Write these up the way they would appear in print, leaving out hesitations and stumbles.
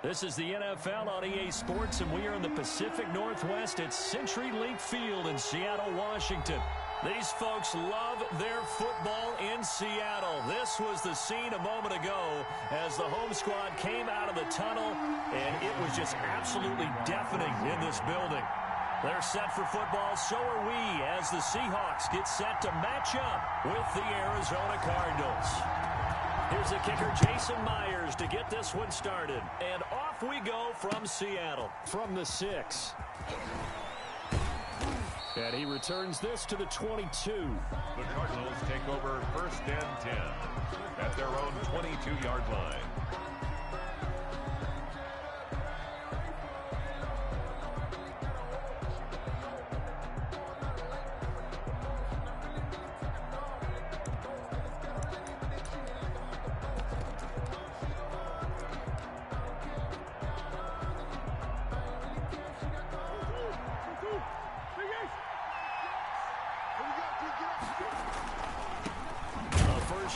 This is the NFL on EA Sports, and we are in the Pacific Northwest at CenturyLink Field in Seattle, Washington. These folks love their football in Seattle. This was the scene a moment ago as the home squad came out of the tunnel, and it was just absolutely deafening in this building. They're set for football, so are we, as the Seahawks get set to match up with the Arizona Cardinals. Here's the kicker, Jason Myers, to get this one started. And off we go from Seattle, from the 6. And he returns this to the 22. The Cardinals take over 1st and 10 at their own 22-yard line.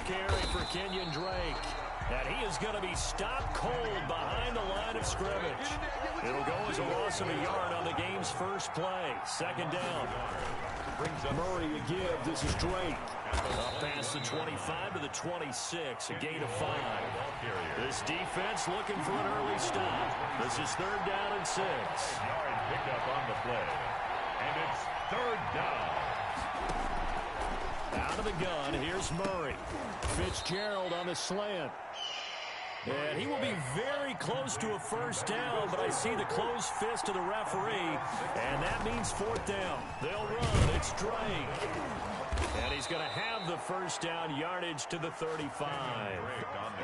Carry for Kenyon Drake. And he is going to be stopped cold behind the line of scrimmage. It'll go as a loss of a yard on the game's first play. 2nd down. Murray to give. This is Drake. Up past the 25 to the 26. A gain of 5. This defense looking for an early stop. This is 3rd down and 6. Yard picked up on the play. And it's 3rd down. Out of the gun, here's Murray. Fitzgerald on the slant. And he will be very close to a 1st down, but I see the closed fist of the referee, and that means 4th down. They'll run. It's Drake. And he's going to have the 1st down yardage to the 35.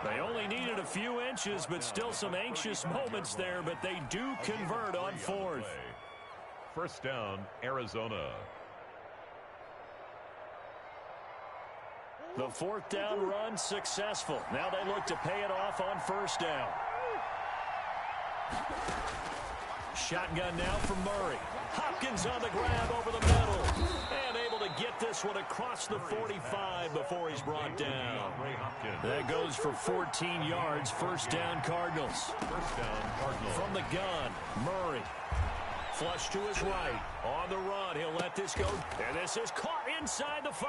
They only needed a few inches, but still some anxious moments there, but they do convert on 4th. 1st down, Arizona. The 4th down run successful. Now they look to pay it off on 1st down. Shotgun now from Murray. Hopkins on the grab over the middle. And able to get this one across the 45 before he's brought down. That goes for 14 yards. 1st down Cardinals. 1st down Cardinals. From the gun, Murray. Flush to his right. On the run, he'll let this go. And this is caught inside the 5.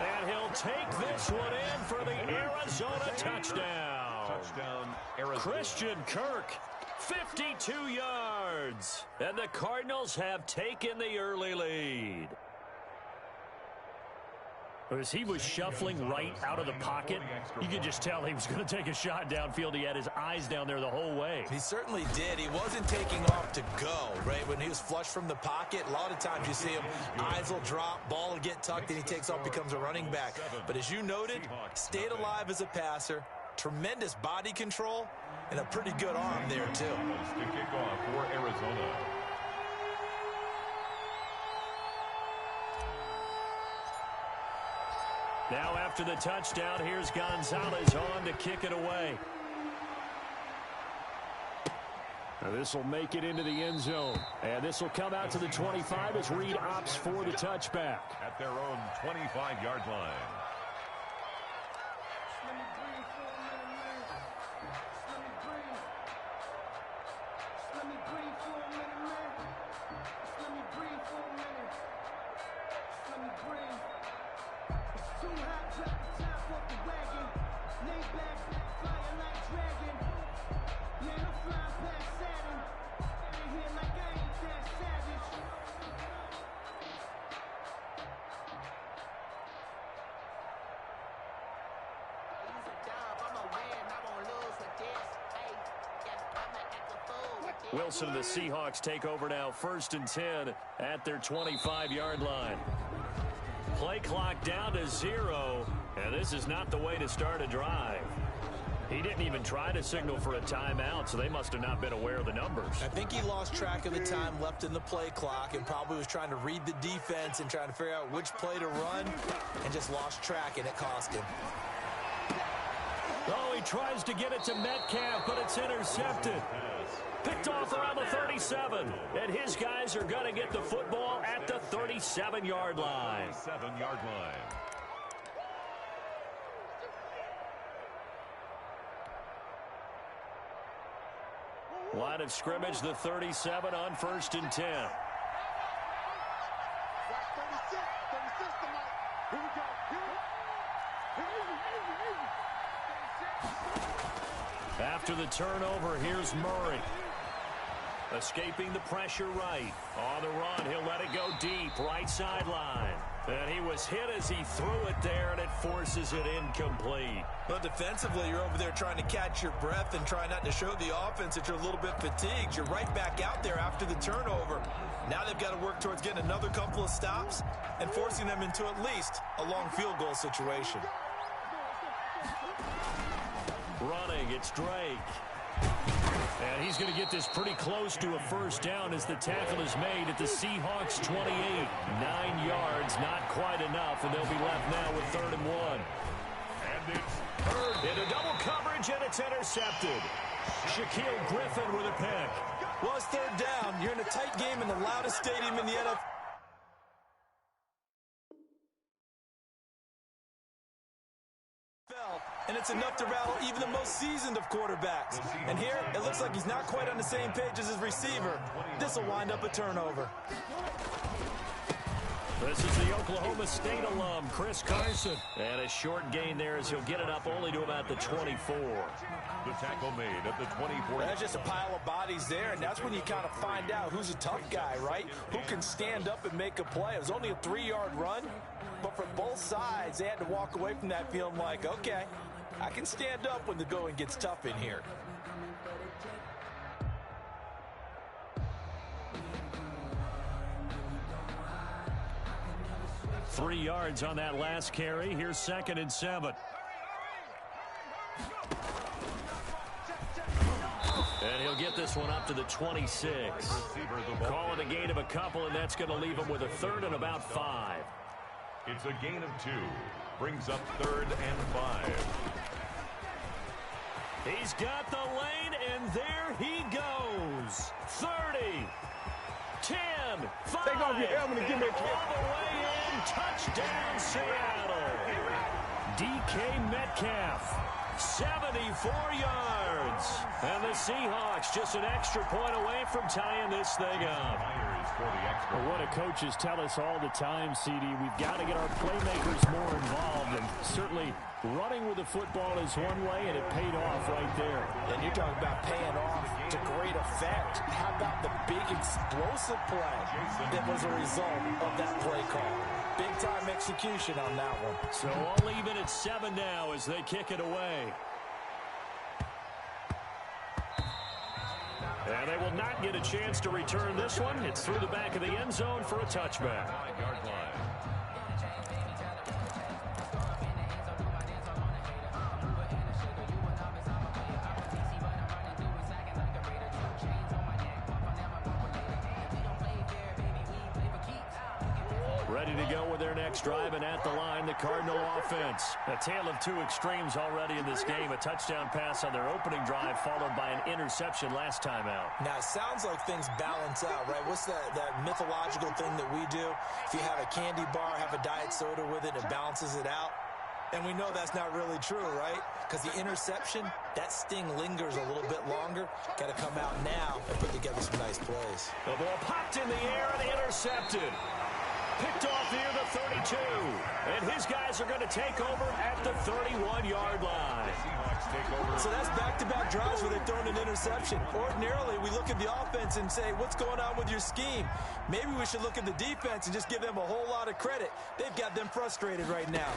And he'll take this one in for the Arizona touchdown. Touchdown, Arizona. Christian Kirk, 52 yards. And the Cardinals have taken the early lead. As he was shuffling right out of the pocket, you could just tell he was going to take a shot downfield. He had his eyes down there the whole way. He certainly did. He wasn't taking off to go, right? When he was flush from the pocket, a lot of times you see him, eyes will drop, ball will get tucked, and he takes off, becomes a running back. But as you noted, stayed alive as a passer, tremendous body control, and a pretty good arm there, too. To kick off for Arizona. Now after the touchdown, here's Gonzalez on to kick it away. Now this will make it into the end zone. And this will come out to the 25 as Reed opts for the touchback. At their own 25-yard line. Wilson and the Seahawks take over now, 1st and 10 at their 25-yard line. Play clock down to 0, and this is not the way to start a drive. He didn't even try to signal for a timeout, so they must have not been aware of the numbers. I think he lost track of the time left in the play clock and probably was trying to read the defense and trying to figure out which play to run and just lost track, and it cost him. Oh, he tries to get it to Metcalf, but it's intercepted. Picked off around the 37, and his guys are going to get the football at the 37-yard line. 37-yard line. Line of scrimmage, the 37 on 1st and 10. After the turnover, here's Murray. Escaping the pressure right. On the run, he'll let it go deep, right sideline. And he was hit as he threw it there, and it forces it incomplete. But defensively, you're over there trying to catch your breath and try not to show the offense that you're a little bit fatigued. You're right back out there after the turnover. Now they've got to work towards getting another couple of stops and forcing them into at least a long field goal situation. Running, it's Drake. And he's going to get this pretty close to a first down as the tackle is made at the Seahawks 28. 9 yards, not quite enough, and they'll be left now with 3rd and 1. And it's third. Into double coverage, and it's intercepted. Shaquille Griffin with a pick. Well, it's 3rd down. You're in a tight game in the loudest stadium in the NFL. And it's enough to rattle even the most seasoned of quarterbacks. And here, it looks like he's not quite on the same page as his receiver. This will wind up a turnover. This is the Oklahoma State alum, Chris Carson. And a short gain there as he'll get it up only to about the 24. The tackle made at the 24. That's just a pile of bodies there, and that's when you kind of find out who's a tough guy, right? Who can stand up and make a play. It was only a 3-yard run, but for both sides, they had to walk away from that feeling like, okay, I can stand up when the going gets tough in here. Three yards on that last carry. Here's 2nd and 7. And he'll get this one up to the 26. Call it a gain of a couple, and that's going to leave him with a 3rd and about 5. It's a gain of 2. Brings up 3rd and 5. He's got the lane, and there he goes. 30, 10, 5. Take off your helmet and give me a kick. All the way in. Touchdown, Seattle. DK Metcalf, 74 yards. And the Seahawks just an extra point away from tying this thing up. Well, what do coaches tell us all the time, CD? We've got to get our playmakers more involved, and certainly running with the football is one way, and it paid off right there. And you're talking about paying off to great effect. How about the big explosive play that was a result of that play call? Big-time execution on that one. So all even at 7 now as they kick it away. And they will not get a chance to return this one. It's through the back of the end zone for a touchback. 5-yard line. Ready to go with their next drive, and at the line, the Cardinal offense. A tale of two extremes already in this game. A touchdown pass on their opening drive, followed by an interception last time out. Now, it sounds like things balance out, right? What's that mythological thing that we do? If you have a candy bar, have a diet soda with it, it balances it out. And we know that's not really true, right? Because the interception, that sting lingers a little bit longer. Got to come out now and put together some nice plays. The ball popped in the air and intercepted. Picked off near the 32. And his guys are going to take over at the 31-yard line. So that's back-to-back drives where they've thrown an interception. Ordinarily, we look at the offense and say, what's going on with your scheme? Maybe we should look at the defense and just give them a whole lot of credit. They've got them frustrated right now.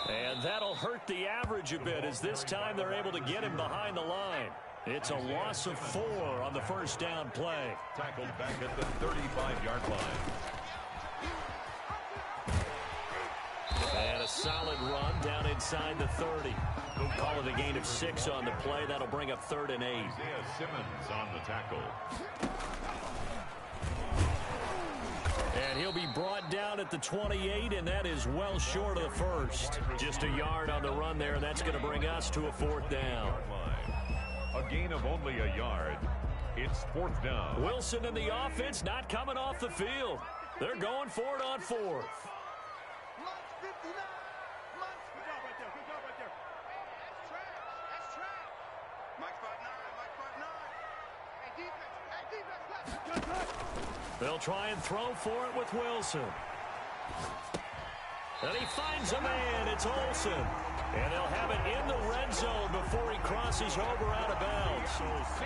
And that'll hurt the average a bit as this time they're able to get him behind the line. It's a loss of 4 on the first down play. Tackled back at the 35-yard line. And a solid run down inside the 30. We'll call it a gain of 6 on the play. That'll bring up 3rd and 8. Isaiah Simmons on the tackle. And he'll be brought down at the 28, and that is well short of the first. Just a yard on the run there, and that's going to bring us to a 4th down. A gain of only a yard. It's 4th down. Wilson and the offense not coming off the field. They're going for it on 4th. They'll try and throw for it with Wilson. And he finds a man. It's Olsen. And they'll have it in the red zone before he crosses over out of bounds.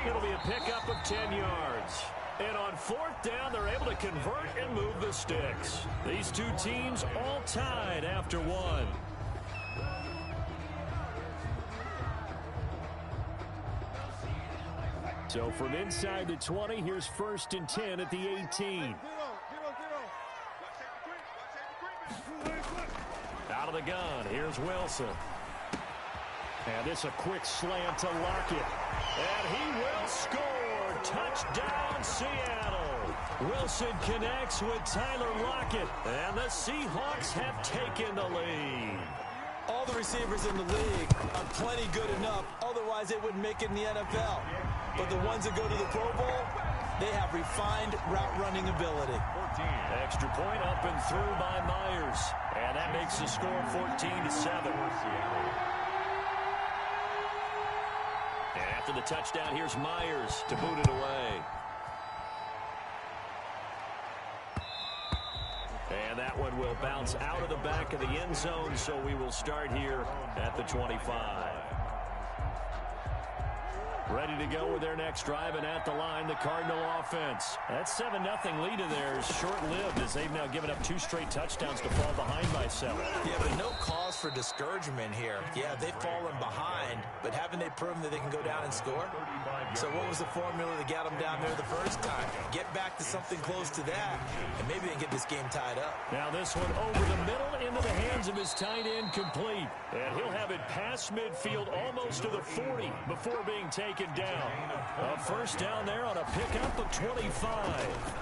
It'll be a pickup of 10 yards. And on fourth down, they're able to convert and move the sticks. These two teams all tied after one. So from inside the 20, here's 1st and 10 at the 18. Out of the gun, here's Wilson. And this a quick slant to Lockett. And he will score. Touchdown, Seattle. Wilson connects with Tyler Lockett. And the Seahawks have taken the lead. All the receivers in the league are plenty good enough. Otherwise, they wouldn't make it in the NFL. But the ones that go to the Pro Bowl, they have refined route running ability. Extra point up and through by Myers. And that makes the score 14-7. And after the touchdown, here's Myers to boot it away. And that one will bounce out of the back of the end zone, so we will start here at the 25. Ready to go with their next drive, and at the line, the Cardinal offense. That 7-0 lead of theirs short-lived as they've now given up 2 straight touchdowns to fall behind by 7. Yeah, but no cause for discouragement here. Yeah, they've fallen behind, but haven't they proven that they can go down and score? So what was the formula that got them down there the first time? Get back to something close to that, and maybe they can get this game tied up. Now this one over the middle into the hands of his tight end, complete. And he'll have it past midfield almost to the 40 before being taken down. A first down there on a pickup of 25.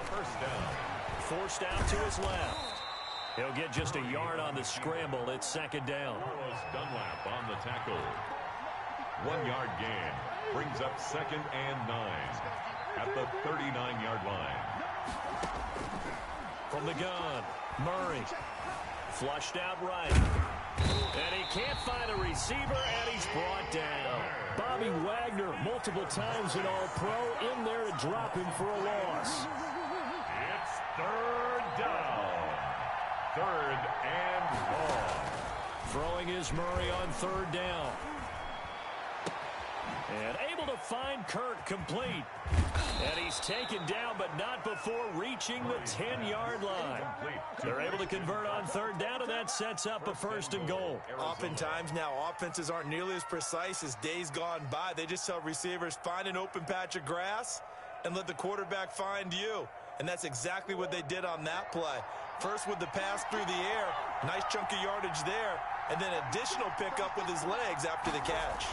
First down. Forced out to his left. He'll get just a yard on the scramble. It's second down. Carlos Dunlap on the tackle. 1-yard gain. Brings up 2nd and 9 at the 39-yard line. From the gun, Murray. Flushed out right. And he can't find a receiver, and he's brought down. Bobby Wagner, multiple times an All-Pro, in there to drop him for a loss. It's 3rd down. 3rd and long. Throwing is Murray on 3rd down. And able to find Kirk, complete. And he's taken down, but not before reaching the 10-yard line. They're able to convert on 3rd down, and that sets up a 1st and goal. Oftentimes now, offenses aren't nearly as precise as days gone by. They just tell receivers, find an open patch of grass and let the quarterback find you. And that's exactly what they did on that play. First with the pass through the air, nice chunk of yardage there, and then additional pickup with his legs after the catch.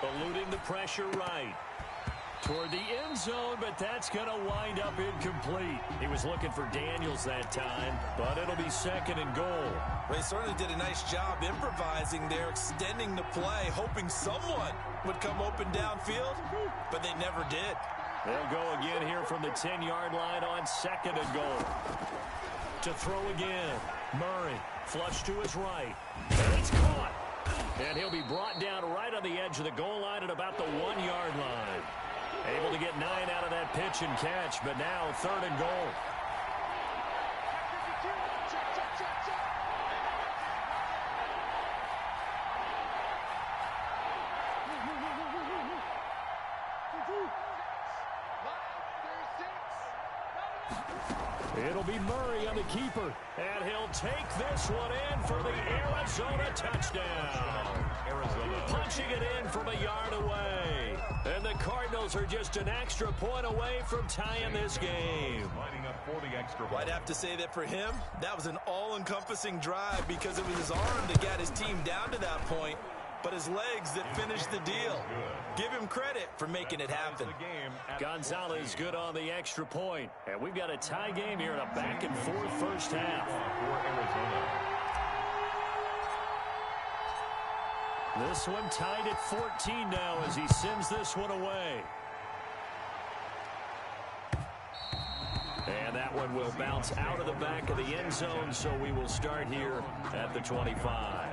Eluding the pressure right. Toward the end zone, but that's going to wind up incomplete. He was looking for Daniels that time, but it'll be 2nd and goal. Well, he certainly did a nice job improvising there, extending the play, hoping someone would come open downfield, but they never did. They'll go again here from the 10-yard line on 2nd and goal. To throw again, Murray, flush to his right. And it's caught. And he'll be brought down right on the edge of the goal line at about the 1-yard line. Able to get 9 out of that pitch and catch, but now 3rd and goal. It'll be Murray on the keeper, and he'll take this one in for the Arizona touchdown. Arizona punching it in from a yard away. And the Cardinals are just an extra point away from tying this game. Lining up for the extra Well, I'd have to say that for him, that was an all-encompassing drive because it was his arm that got his team down to that point, but his legs that finished the deal. Give him credit for making it happen. Gonzalez good on the extra point. And we've got a tie game here in a back-and-forth first half. This one tied at 14 now as he sends this one away. And that one will bounce out of the back of the end zone, so we will start here at the 25.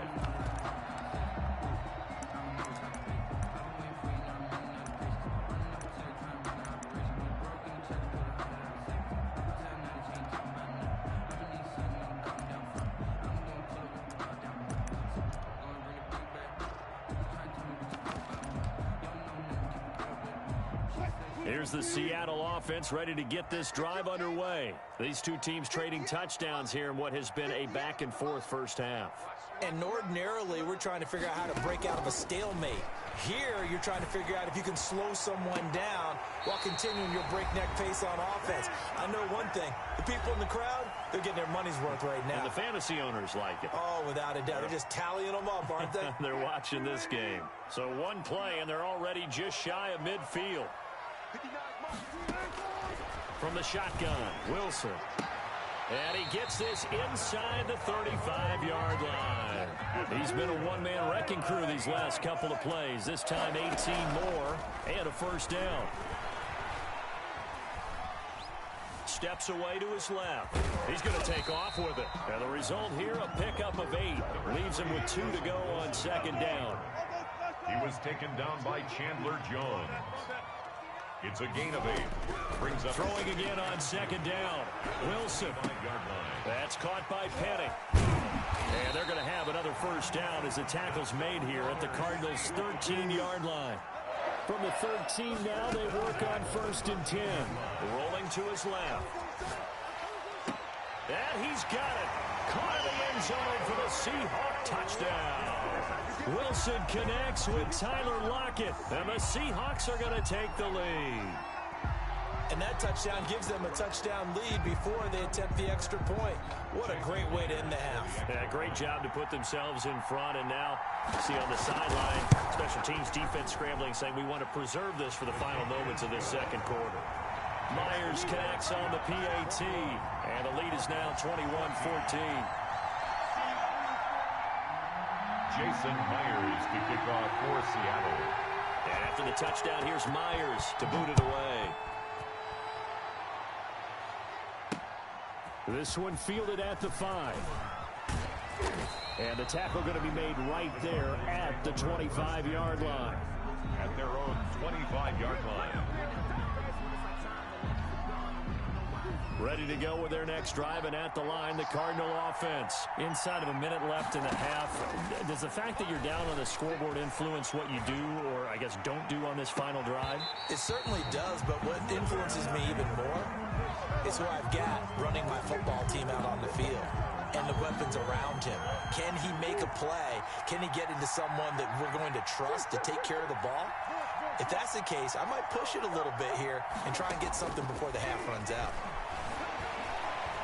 Here's the Seattle offense ready to get this drive underway. These two teams trading touchdowns here in what has been a back-and-forth first half. And ordinarily, we're trying to figure out how to break out of a stalemate. Here, you're trying to figure out if you can slow someone down while continuing your breakneck pace on offense. I know one thing. The people in the crowd, they're getting their money's worth right now. And the fantasy owners like it. Oh, without a doubt. They're just tallying them up, aren't they? They're watching this game. So one play, and they're already just shy of midfield. From the shotgun, Wilson. And he gets this inside the 35-yard line. He's been a one-man wrecking crew these last couple of plays. This time 18 more and a first down. Steps away to his left. He's going to take off with it. And the result here, a pickup of 8. Leaves him with 2 to go on second down. He was taken down by Chandler Jones. It's a gain of 8. Brings up throwing again on second down. Wilson. That's caught by Penny. And they're going to have another first down as the tackle's made here at the Cardinals' 13-yard line. From the 13 now, they work on 1st and 10. Rolling to his left. And he's got it. Caught in the end zone for the Seahawk touchdown. Wilson connects with Tyler Lockett, and the Seahawks are going to take the lead. And that touchdown gives them a touchdown lead before they attempt the extra point. What a great way to end the half. Yeah, great job to put themselves in front, and now see on the sideline, special teams defense scrambling, saying we want to preserve this for the final moments of this second quarter. Myers connects on the PAT, and the lead is now 21-14. Jason Myers to kick off for Seattle. And after the touchdown, here's Myers to boot it away. This one fielded at the 5. And the tackle going to be made right there at the 25-yard line. At their own 25-yard line. Ready to go with their next drive, and at the line, the Cardinal offense. Inside of a minute left in the half. Does the fact that you're down on the scoreboard influence what you do, or I guess don't do on this final drive? It certainly does, but what influences me even more is who I've got running my football team out on the field and the weapons around him. Can he make a play? Can he get into someone that we're going to trust to take care of the ball? If that's the case, I might push it a little bit here and try and get something before the half runs out.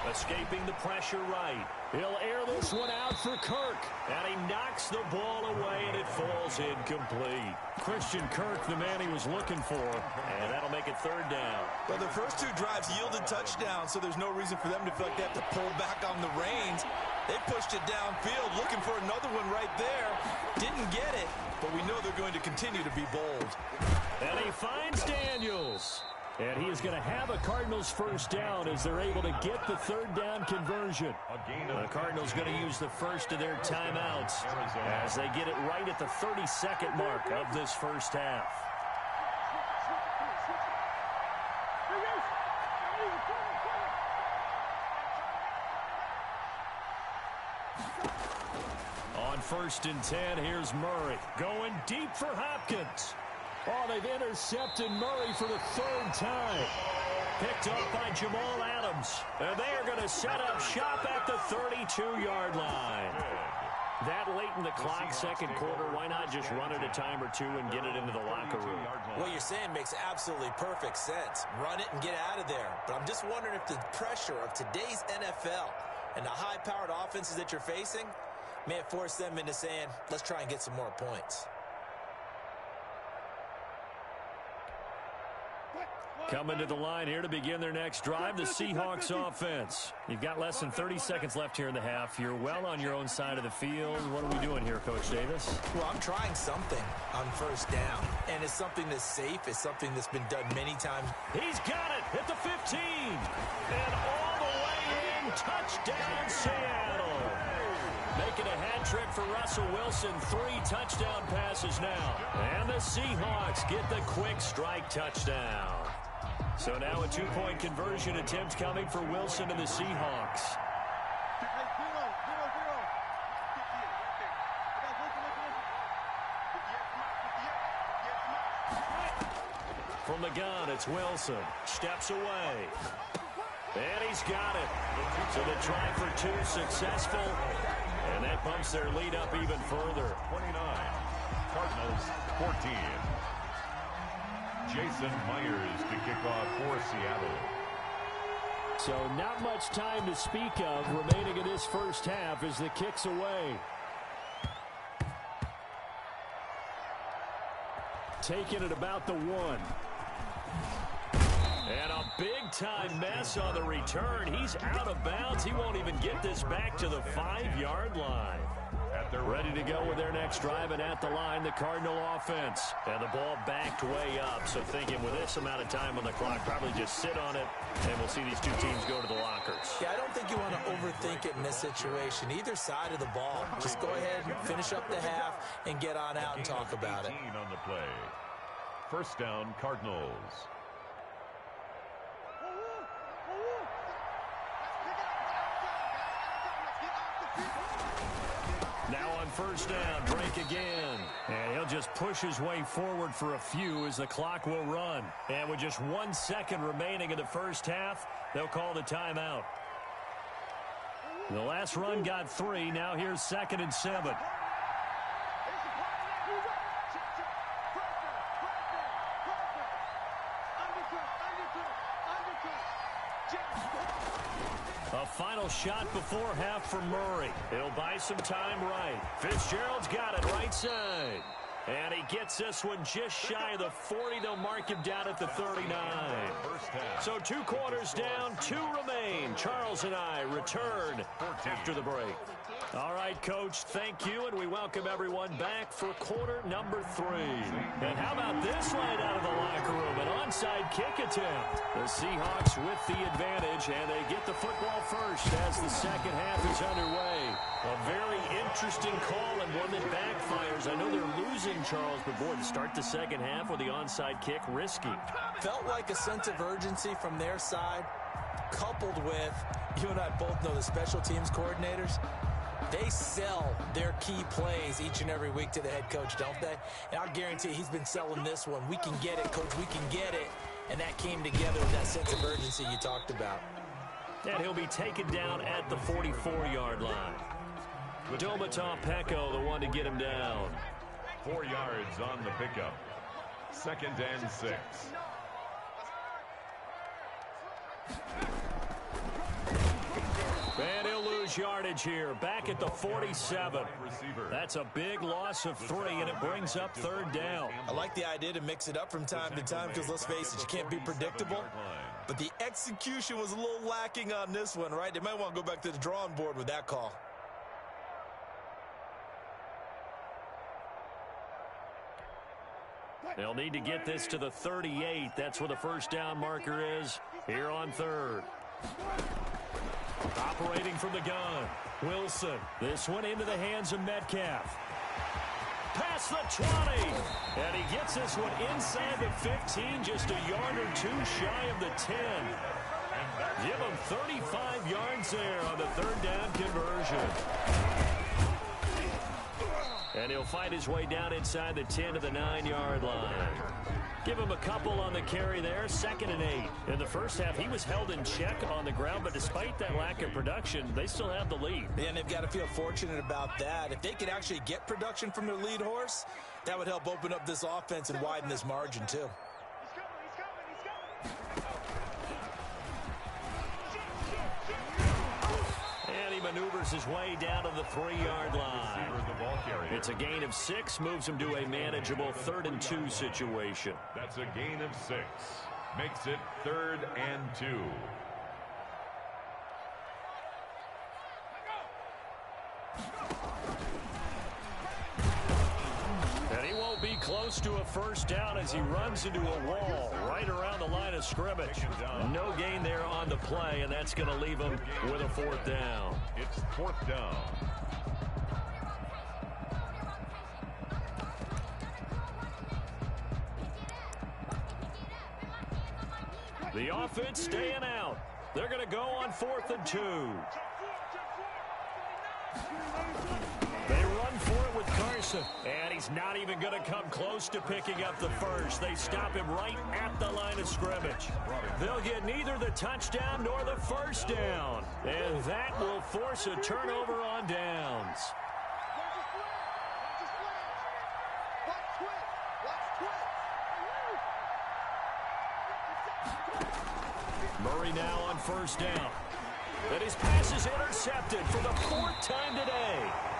Escaping the pressure right. He'll air this one out for Kirk. And he knocks the ball away, and it falls incomplete. Christian Kirk, the man he was looking for. And that'll make it 3rd down. Well, the first 2 drives yielded touchdowns, so there's no reason for them to feel like they have to pull back on the reins. They pushed it downfield, looking for another one right there. Didn't get it, but we know they're going to continue to be bold. And he finds Daniels. And he is going to have a Cardinals first down as they're able to get the 3rd down conversion. The Cardinals going to use the first of their timeouts as they get it right at the 32nd mark of this first half. On 1st and 10, here's Murray going deep for Hopkins. Oh, they've intercepted Murray for the 3rd time. Picked up by Jamal Adams. And they are going to set up shop at the 32-yard line. That late in the clock, second quarter, why not just run it a time or two and get it into the locker room? What you're saying makes absolutely perfect sense. Run it and get out of there. But I'm just wondering if the pressure of today's NFL and the high-powered offenses that you're facing may have forced them into saying, let's try and get some more points. Coming to the line here to begin their next drive, the Seahawks offense. You've got less than 30 seconds left here in the half. You're well on your own side of the field. What are we doing here, Coach Davis? Well, I'm trying something on 1st down, and it's something that's safe. It's something that's been done many times. He's got it at the 15. And all the way in, touchdown Seattle. Making a hat trick for Russell Wilson. 3 touchdown passes now. And the Seahawks get the quick strike touchdown. So now a 2-point conversion attempt coming for Wilson and the Seahawks. From the gun, it's Wilson. Steps away. And he's got it. So the try for two successful. And that bumps their lead up even further. 29. Cardinals 14. Jason Myers to kick off for Seattle. So not much time to speak of remaining in this first half as the kick's away. Taking it about the 1. And a big-time mess on the return. He's out of bounds. He won't even get this back to the 5-yard line. Ready to go with their next drive, and at the line, the Cardinal offense. And the ball backed way up, so thinking with this amount of time on the clock, probably just sit on it, and we'll see these two teams go to the lockers. Yeah, I don't think you want to overthink it in this situation. Either side of the ball, just go ahead and finish up the half and get on out and talk about it. On the play. First down, Cardinals. Now on first down, Drake again. And he'll just push his way forward for a few as the clock will run. And with just 1 second remaining in the first half, they'll call the timeout. The last run got 3. Now here's 2nd and 7. A final shot before half from Murray. He'll buy some time right. Fitzgerald's got it right side. And he gets this one just shy of the 40. They'll mark him down at the 39. So 2 quarters down, 2 remain. Charles and I return after the break. All right, Coach, thank you, and we welcome everyone back for quarter number 3. And how about this right out of the locker room? An onside kick attempt. The Seahawks with the advantage, and they get the football first as the second half is underway. A very interesting call and one that backfires. I know they're losing, Charles, but boy, to start the second half with the onside kick, risky. Felt like a sense of urgency from their side, coupled with, you and I both know the special teams coordinators, they sell their key plays each and every week to the head coach, don't they? And I'll guarantee he's been selling this one. We can get it, Coach, we can get it. And that came together with that sense of urgency you talked about. And he'll be taken down at the 44-yard line. Fb-Mecca, the one to get him down. 4 yards on the pickup. 2nd and 6. And he'll lose yardage here. Back at the 47. That's a big loss of 3, and it brings up 3rd down. I like the idea to mix it up from time to time because, let's face it, you can't be predictable. But the execution was a little lacking on this one, right? They might want to go back to the drawing board with that call. They'll need to get this to the 38. That's where the first down marker is here on 3rd. Operating from the gun, Wilson. This one into the hands of Metcalf. Past the 20. And he gets this one inside the 15, just a yard or 2 shy of the 10. Give him 35 yards there on the 3rd down conversion. And he'll fight his way down inside the 10 to the 9-yard line. Give him a couple on the carry there, 2nd and 8. In the first half, he was held in check on the ground, but despite that lack of production, they still have the lead. And they've got to feel fortunate about that. If they could actually get production from their lead horse, that would help open up this offense and widen this margin, too. And he maneuvers his way down to the 3-yard line. It's a gain of 6, moves him to a manageable 3rd and 2 situation. That's a gain of 6. Makes it 3rd and 2. And he won't be close to a first down as he runs into a wall right around the line of scrimmage. No gain there on the play, and that's going to leave him with a 4th down. It's 4th down. The offense staying out. They're going to go on 4th and 2. They run for it with Carson. And he's not even going to come close to picking up the first. They stop him right at the line of scrimmage. They'll get neither the touchdown nor the first down. And that will force a turnover on downs. Murray now on first down. And his pass is intercepted for the 4th time today.